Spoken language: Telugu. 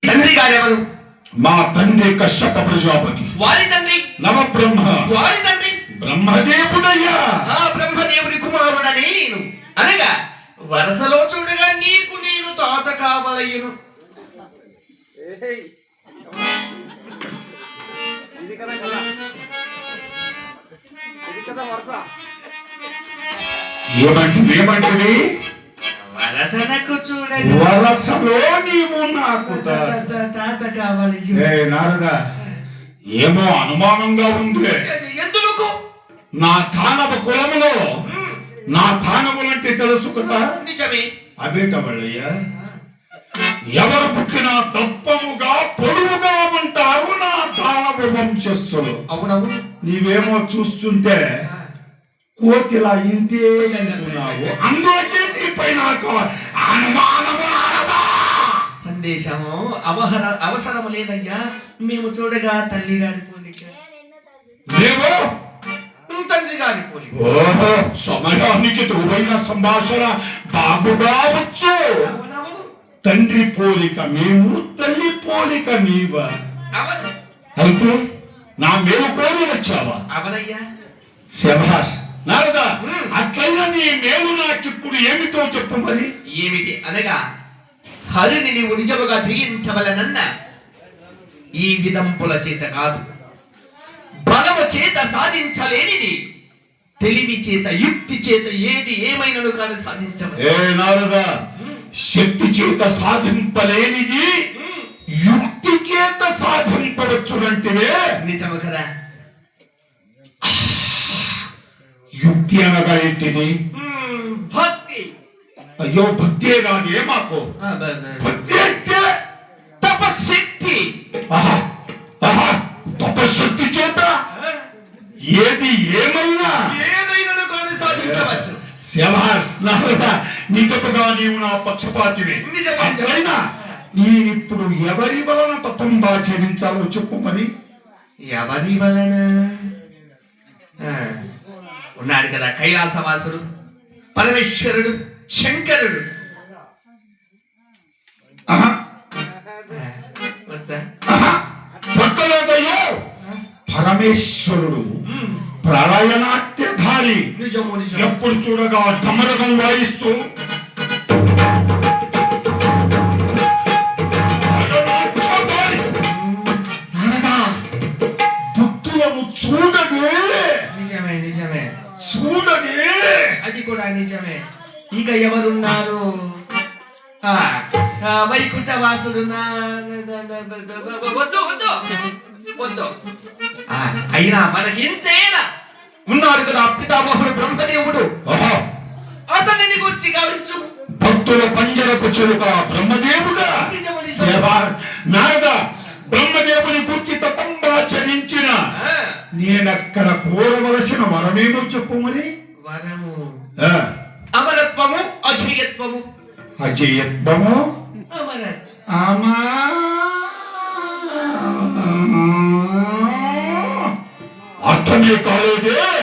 తండ్రి గారెవరు? మా తండ్రి కశ్యప ప్రజాపతి. వారి తండ్రి నవబ్రహ్మ. వారి తండ్రి బ్రహ్మదేవుడయ్యా. ఆ బ్రహ్మదేవుని కుమారుడనే నేను. అనగా వరసలో చూడగా నీకు నేను తాత కావలయ్యును. ఏమంటివి? వరసనకు చూడగా వరసలో నీవు నాకు తాత కావలయ్యు. నారదా, ఏమో అనుమానంగా ఉంది. ఎందుకు? నా తానవ కులములో నా తానవులంటే తెలుసు కదా. నిజమే. అబేటవళ్ళయ్యా, ఎవరు పుట్టినా దప్పముగా పొడువుగా ఉంటారు నా దానవ వంశస్థులు. అవునవును. నీవేమో చూస్తుంటే కోతిలా ఇంతే అనుకున్నావు. అందుకే నీపై నాకు అనుమానము. సందేశము అవసరము లేదయ్యా. మేము చూడగా తల్లి గారి పోలిక. లేవు తండ్రి గారి పోలిక. ఓహో, సమయానికి తోడైన సంభాషణ బాగుగా వచ్చు. తండ్రి పోలిక మేము, తల్లి పోలిక నీవా? అయితే నా మేలు కోరి వచ్చావా? అవనయ్యా. శభాష్. నారదా, అట్లయినా నీ మేలు నాకిప్పుడు ఏమిటో చెప్పు మరి. ఏమిటి అనగా, హరిని నీవు నిజముగా జయించవలనన్న ఈ విదంపుల చేత కాదు, బలము చేత సాధించలేనిది తెలివి చేత యుక్తి చేత ఏది ఏమైనను కానీ సాధించవచ్చు. ఏ నారదా, శక్తి చేత సాధింపలేనిది యుక్తి చేత సాధింపవచ్చునంటివే. నిజము కదా. యుక్తి అనగా ఏంటిది? భక్తి. అయ్యో, భక్తే కాదే మాకు. భక్తి అంటే తపశక్తి. తపశక్తి చేత ఏది ఏదైనా కానీ సాధించవచ్చు. శభాష్. నిజముగా నీవు నా పక్షపాతివే. అట్లయినా నేనిప్పుడు ఎవరి వలన తప్పంగా చెల్లించాలో చెప్పు మరి. ఎవరి వలన? ఉన్నాడు కదా కైలాసవాసుడు, పరమేశ్వరుడు, శంకరుడు. పక్కలేదయ్యో, పరమేశ్వరుడు ప్రళయనాట్యధారి. ఎప్పుడు చూడగా ఢమరకం వాయిస్తూ భక్తులను చూడదే. నిజమే నిజమే. చూడదే. అది కూడా నిజమే. ఇక ఎవరున్నారు? వైకుంఠవాసుడు. వద్దు వద్దు వద్దు. అయినా మనకి ఇంతేనా ఉన్నాడు కదా పితామహుడు బ్రహ్మదేవుడు. అతనిని గురించి గమనించు. భక్తుల పంజరపు చెరుక బ్రహ్మదేవుడా. నారద, బ్రహ్మదేవుని గురించి తప్పంగా చరించిన నేనక్కడ కోరవలసిన వరమేమో చెప్పు మరి. వరము అమరత్వము, అజయత్వము. అజయత్వము, అర్థమే కాలేదే.